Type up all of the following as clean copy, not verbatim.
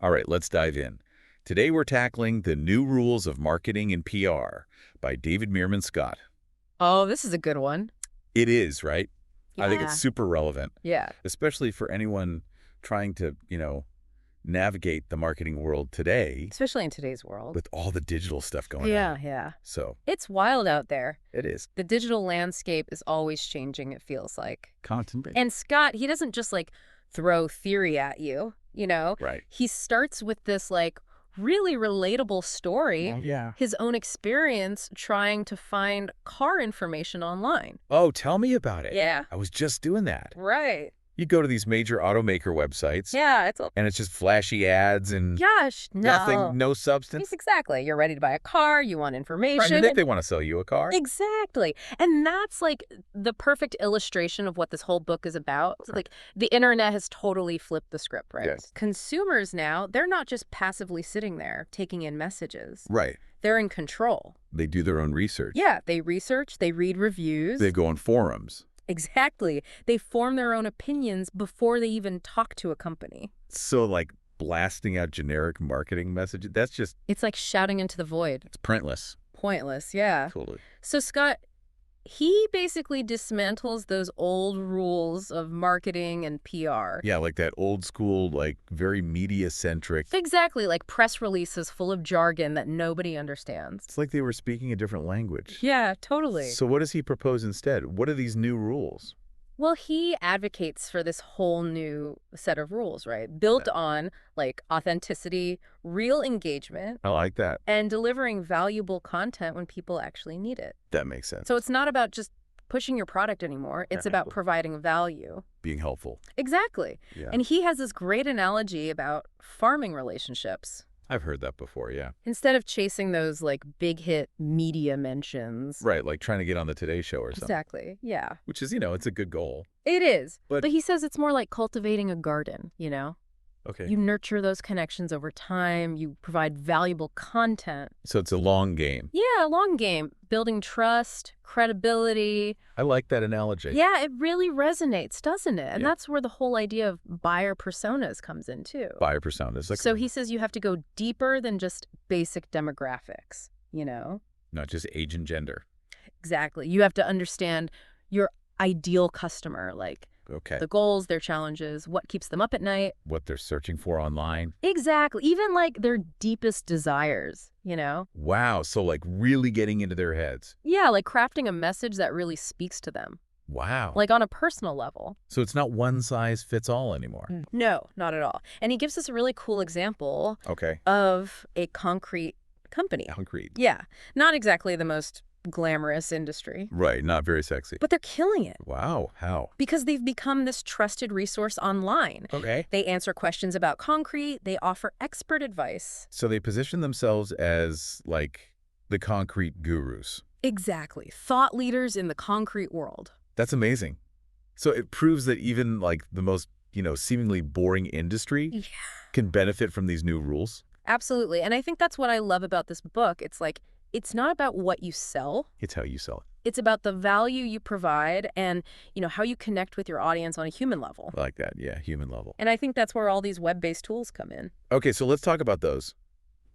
All right, let's dive in. Today we're tackling The New Rules of Marketing and PR by David Meerman Scott. Oh, this is a good one. It is, right? I think it's Yeah. super relevant, Yeah. especially for anyone trying to, navigate the marketing world today Especially in today's world. with all the digital stuff going Yeah, on. yeah. So It's wild out there. it is The digital landscape is always changing, it feels like. content. And Scott, he doesn't just throw theory at you. Right. He starts with this really relatable story, Yeah. his own experience trying to find car information online. Oh, tell me about it. Yeah. I was just doing that. Right. You go to these major automaker websites, Yeah, it's a and it's just flashy ads and gosh, nothing, no Yes, substance. exactly. You're ready to buy a car, you want Right. information. You think they want to sell you a car? Exactly. And that's the perfect illustration of what this whole book is about. It's Right. like the internet has totally flipped the script, right? Yes. Consumers now, they're not just passively sitting there taking in messages. Right. They're in control. They do their own research. Yeah, they research, they read reviews. They go on forums. Exactly. They form their own opinions before they even talk to a company. So, like, blasting out generic marketing messages, that's just, It's like shouting into the void. it's printless. Pointless, yeah. Totally. So Scott, he basically dismantles those old rules of marketing and PR. Yeah, like that old school, like, very media-centric. Exactly, like press releases full of jargon that nobody understands. It's like they were speaking a different language. Yeah, totally. So what does he propose instead? What are these new rules? Well, he advocates for this whole new set of rules, right? Built on authenticity, real engagement, I like that. and delivering valuable content when people actually need it. That makes sense. So it's not about just pushing your product anymore. It's about Exactly. providing value. Being helpful. Exactly. Yeah. And he has this great analogy about farming relationships. I've heard that before, yeah. Instead of chasing those big hit media mentions. Right, like trying to get on the Today Show or something. Exactly. Yeah. Which is, it's a good goal. It is. But- But he says it's more like cultivating a garden. Okay. You nurture those connections over time. You provide valuable content. So it's a long game. Yeah, long game. Building trust, credibility. I like that analogy. Yeah, it really resonates, doesn't it? And Yeah. that's where the whole idea of buyer personas comes in, too. Buyer personas. Like, So he says you have to go deeper than just basic demographics. not just age and gender. Exactly. You have to understand your ideal customer, Okay. the goals, their challenges, what keeps them up at night. What they're searching for online. Exactly. Even their deepest desires. Wow. So like really getting into their heads. Yeah, crafting a message that really speaks to them, Wow. on a personal level. So it's not one size fits all anymore. No, not at all. And he gives us a really cool example Okay. of a concrete company. Concrete. Yeah, not exactly the most glamorous industry, Right. Not very sexy. but they're killing it Wow. How? because they've become this trusted resource online. Okay. They answer questions about concrete. They offer expert advice. So they position themselves as like the concrete gurus. Exactly. Thought leaders in the concrete world. That's amazing. So it proves that even like the most, seemingly boring industry Yeah. can benefit from these new rules. Absolutely. And I think that's what I love about this book. It's not about what you sell. It's how you sell it. It's about the value you provide and, how you connect with your audience on a human level. I like that. Yeah. Human level. And I think that's where all these web-based tools come in. Okay. So let's talk about those.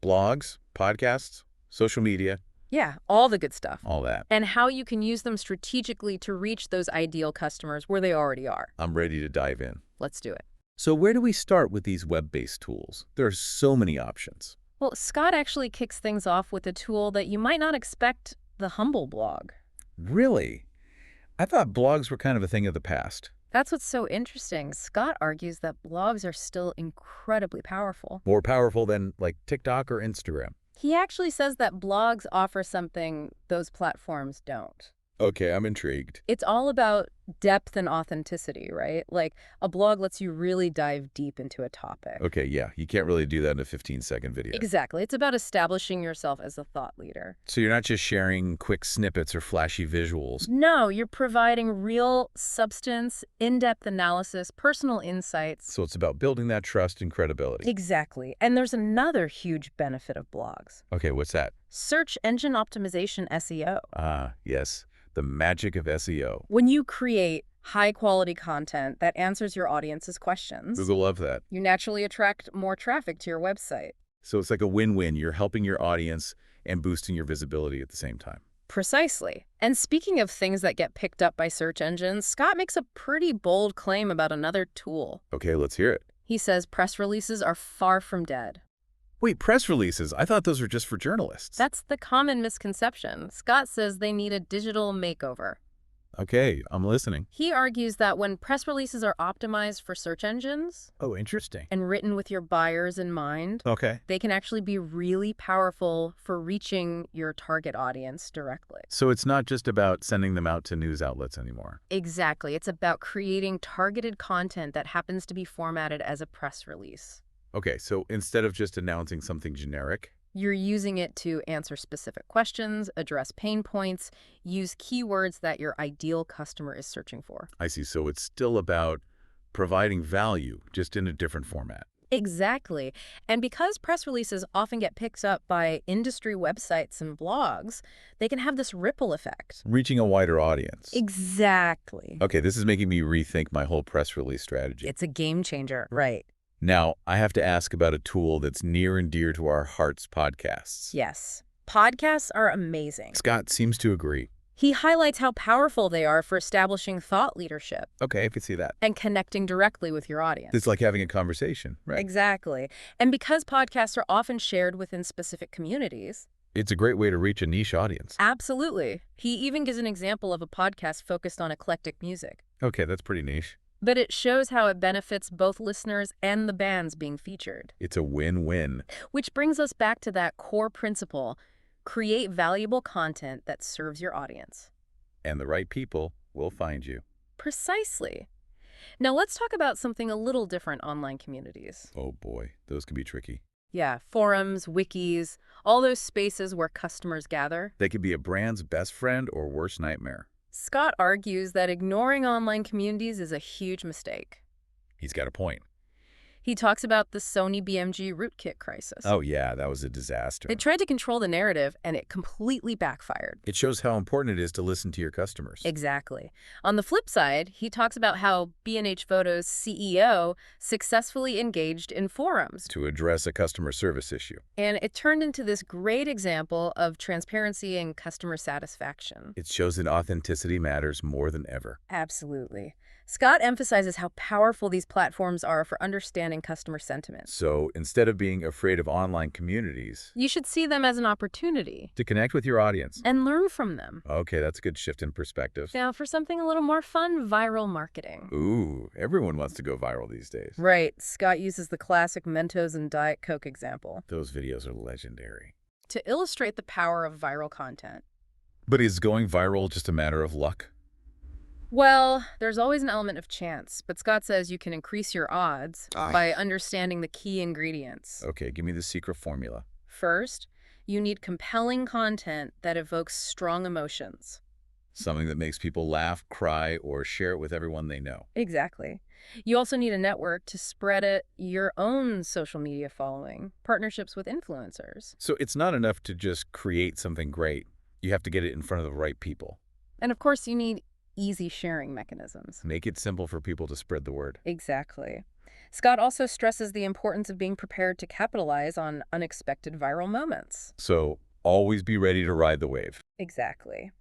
Blogs, podcasts, social media, Yeah, all the good stuff. all that. And how you can use them strategically to reach those ideal customers where they already are. I'm ready to dive in. Let's do it. So where do we start with these web-based tools? There are so many options. Well, Scott actually kicks things off with a tool that you might not expect, the Humble blog. Really? I thought blogs were kind of a thing of the past. That's what's so interesting. Scott argues that blogs are still incredibly powerful. More powerful than like TikTok or Instagram. He actually says that blogs offer something those platforms don't. Okay, I'm intrigued. It's all about depth and authenticity, right? A blog lets you really dive deep into a topic. Okay, yeah, you can't really do that in a 15-second video. Exactly. It's about establishing yourself as a thought leader. So you're not just sharing quick snippets or flashy visuals. No, you're providing real substance, in-depth analysis, personal insights. So it's about building that trust and credibility. Exactly. And there's another huge benefit of blogs. Okay, what's that? Search engine optimization, SEO. Ah, yes, the magic of SEO. When you create high-quality content that answers your audience's questions. Google love that. You naturally attract more traffic to your website. So it's like a win-win. You're helping your audience and boosting your visibility at the same time. Precisely. And speaking of things that get picked up by search engines, Scott makes a pretty bold claim about another tool. Okay, let's hear it. He says press releases are far from dead. Wait, press releases? I thought those were just for journalists. That's the common misconception. Scott says they need a digital makeover. Okay, I'm listening. He argues that when press releases are optimized for search engines Oh, interesting. and written with your buyers in mind, Okay. they can actually be really powerful for reaching your target audience directly. So it's not just about sending them out to news outlets anymore. Exactly. It's about creating targeted content that happens to be formatted as a press release. Okay, so instead of just announcing something generic, You're using it to answer specific questions, address pain points, use keywords that your ideal customer is searching for. I see. So it's still about providing value, just in a different format. Exactly. And because press releases often get picked up by industry websites and blogs, they can have this ripple effect. Reaching a wider audience. Exactly. Okay, this is making me rethink my whole press release strategy. It's a game changer. Right. Now, I have to ask about a tool that's near and dear to our hearts, podcasts. Yes. Podcasts are amazing. Scott seems to agree. He highlights how powerful they are for establishing thought leadership Okay, I can see that. and connecting directly with your audience. It's like having a conversation, right? Exactly. And because podcasts are often shared within specific communities, It's a great way to reach a niche audience. absolutely. He even gives an example of a podcast focused on eclectic music. Okay, that's pretty niche. But it shows how it benefits both listeners and the bands being featured. It's a win-win. Which brings us back to that core principle: create valuable content that serves your audience. And the right people will find you. Precisely. Now let's talk about something a little different: online communities. Oh boy, those can be tricky. Yeah, forums, wikis, all those spaces where customers gather. They could be a brand's best friend or worst nightmare. Scott argues that ignoring online communities is a huge mistake. He's got a point. He talks about the Sony BMG rootkit crisis. Oh yeah, that was a disaster. It tried to control the narrative, and it completely backfired. It shows how important it is to listen to your customers. Exactly. On the flip side, he talks about how B&H Photo's CEO successfully engaged in forums. To address a customer service issue. And it turned into this great example of transparency and customer satisfaction. It shows that authenticity matters more than ever. Absolutely. Scott emphasizes how powerful these platforms are for understanding customer sentiment. So instead of being afraid of online communities, You should see them as an opportunity to connect with your audience. and learn from them. Okay, that's a good shift in perspective. Now, for something a little more fun, viral marketing. Ooh, everyone wants to go viral these days. Right. Scott uses the classic Mentos and Diet Coke example Those videos are legendary. to illustrate the power of viral content. But is going viral just a matter of luck? Well, there's always an element of chance, but Scott says you can increase your odds by understanding the key ingredients. Okay, give me the secret formula. First, you need compelling content that evokes strong emotions. Something that makes people laugh, cry, or share it with everyone they know. Exactly. You also need a network to spread it, your own social media following, partnerships with influencers. So it's not enough to just create something great. You have to get it in front of the right people. And of course, you need easy sharing mechanisms. Make it simple for people to spread the word. Exactly. Scott also stresses the importance of being prepared to capitalize on unexpected viral moments. So always be ready to ride the wave. Exactly.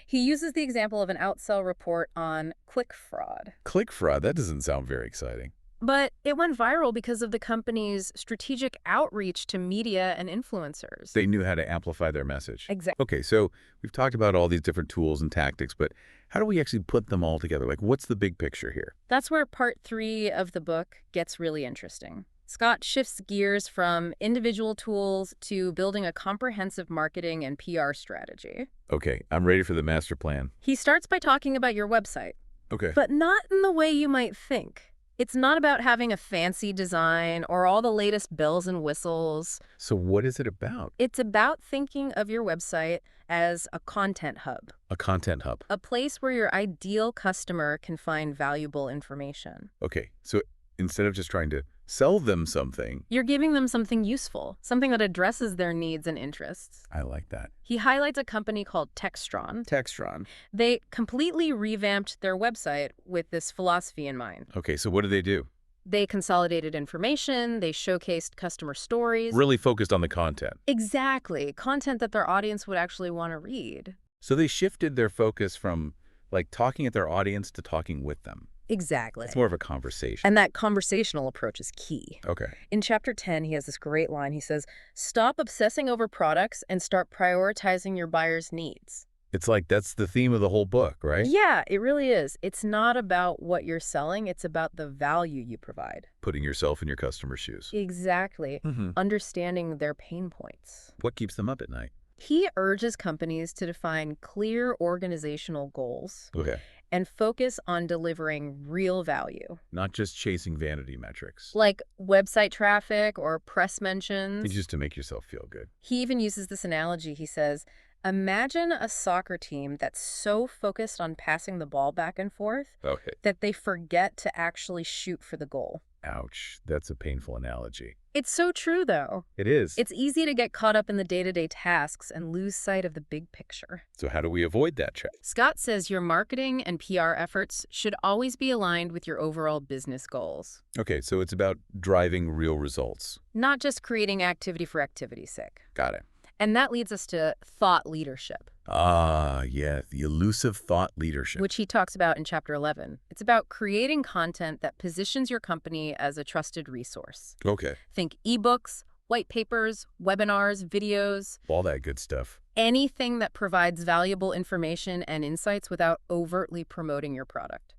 He uses the example of an outsell report on click fraud. Click fraud, that doesn't sound very exciting. But it went viral because of the company's strategic outreach to media and influencers. They knew how to amplify their message. Exactly. Okay, so we've talked about all these different tools and tactics, but how do we actually put them all together? Like, what's the big picture here? That's where part 3 of the book gets really interesting. Scott shifts gears from individual tools to building a comprehensive marketing and PR strategy. Okay, I'm ready for the master plan. He starts by talking about your website, Okay. but not in the way you might think. It's not about having a fancy design or all the latest bells and whistles. So what is it about? It's about thinking of your website as a content hub, A content hub. a place where your ideal customer can find valuable information. Okay, so Instead of just trying to sell them something. You're giving them something useful, something that addresses their needs and interests. I like that. He highlights a company called Textron. Textron. They completely revamped their website with this philosophy in mind. Okay, so what do they do? They consolidated information, they showcased customer stories. Really focused on the content. Exactly. Content that their audience would actually want to read. So they shifted their focus from, like, talking at their audience to talking with them. Exactly. It's more of a conversation. And that conversational approach is key. Okay. In chapter 10, he has this great line. He says, "Stop obsessing over products and start prioritizing your buyer's needs." It's like that's the theme of the whole book, right? Yeah, it really is. It's not about what you're selling. It's about the value you provide. Putting yourself in your customer's shoes. Exactly. Mm-hmm. Understanding their pain points. What keeps them up at night? He urges companies to define clear organizational goals Okay. and focus on delivering real value, Not just chasing vanity metrics. like website traffic or press mentions. It's just to make yourself feel good. He even uses this analogy. He says, imagine a soccer team that's so focused on passing the ball back and forth Okay. that they forget to actually shoot for the goal. Ouch. That's a painful analogy. It's so true, though. It is. It's easy to get caught up in the day-to-day tasks and lose sight of the big picture. So how do we avoid that trap? Scott says your marketing and PR efforts should always be aligned with your overall business goals, Okay, so it's about driving real results. not just creating activity for activity's sake. Got it. And that leads us to thought leadership, Ah, yeah, the elusive thought leadership. which he talks about in chapter 11. It's about creating content that positions your company as a trusted resource. Okay, Think ebooks, white papers, webinars, videos, all that good stuff. anything that provides valuable information and insights without overtly promoting your product.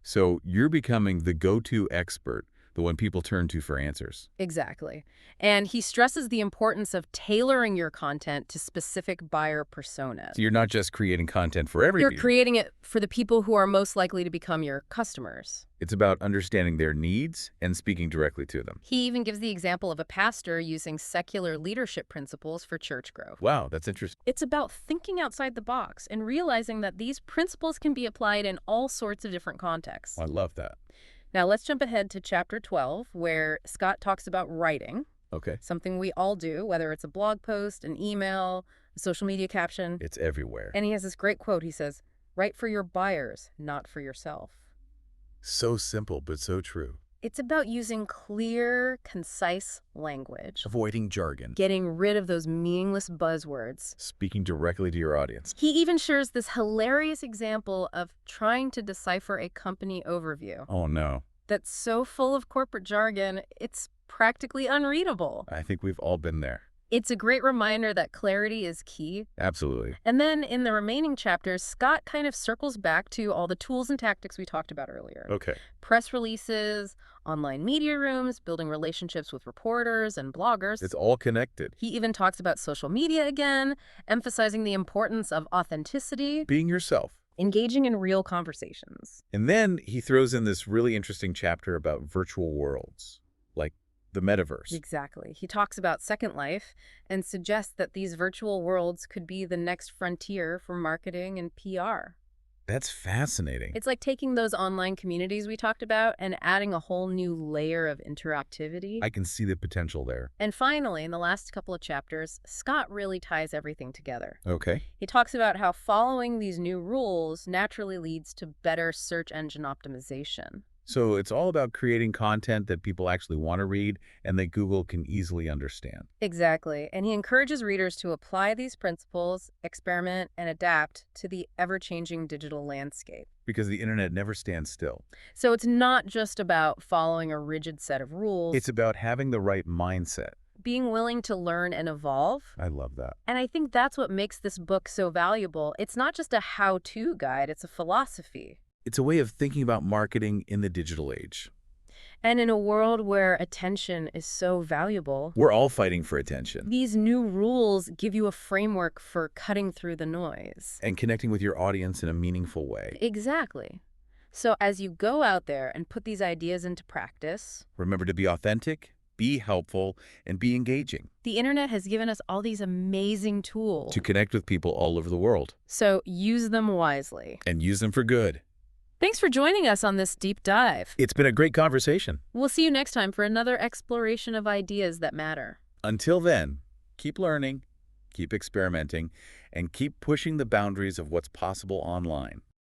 So you're becoming the go-to expert, the one people turn to for answers. Exactly. And he stresses the importance of tailoring your content to specific buyer personas. So you're not just creating content for You're everybody. creating it for the people who are most likely to become your customers. It's about understanding their needs and speaking directly to them. He even gives the example of a pastor using secular leadership principles for church growth. Wow, that's interesting. It's about thinking outside the box and realizing that these principles can be applied in all sorts of different contexts. I love that. Now let's jump ahead to chapter 12, where Scott talks about writing, Okay. something we all do, whether it's a blog post, an email, a social media caption. It's everywhere. And he has this great quote. He says, "Write for your buyers, not for yourself." So simple, but so true. It's about using clear, concise language, Avoiding jargon. getting rid of those meaningless buzzwords. Speaking directly to your audience. He even shares this hilarious example of trying to decipher a company overview Oh, no. that's so full of corporate jargon, it's practically unreadable. I think we've all been there. It's a great reminder that clarity is key. Absolutely. And then in the remaining chapters, Scott kind of circles back to all the tools and tactics we talked about earlier. Okay. Press releases, online media rooms, building relationships with reporters and bloggers. It's all connected. He even talks about social media again, emphasizing the importance of authenticity, Being yourself. engaging in real conversations. And then he throws in this really interesting chapter about virtual worlds, like the metaverse. Exactly. He talks about Second Life and suggests that these virtual worlds could be the next frontier for marketing and PR. That's fascinating. It's like taking those online communities we talked about and adding a whole new layer of interactivity. I can see the potential there. And finally, in the last couple of chapters, Scott really ties everything together. Okay. He talks about how following these new rules naturally leads to better search engine optimization. So it's all about creating content that people actually want to read and that Google can easily understand. Exactly. And he encourages readers to apply these principles, experiment, and adapt to the ever-changing digital landscape. Because the internet never stands still. So it's not just about following a rigid set of rules. It's about having the right mindset. being willing to learn and evolve. I love that. And I think that's what makes this book so valuable. It's not just a how-to guide, it's a philosophy. It's a way of thinking about marketing in the digital age. And in a world where attention is so valuable, We're all fighting for attention these new rules give you a framework for cutting through the noise. and connecting with your audience in a meaningful way. Exactly. So as you go out there and put these ideas into practice, Remember to be authentic, be helpful, and be engaging the internet has given us all these amazing tools. to connect with people all over the world So use them wisely. and use them for good. Thanks for joining us on this deep dive. It's been a great conversation. We'll see you next time for another exploration of ideas that matter. Until then, keep learning, keep experimenting, and keep pushing the boundaries of what's possible online.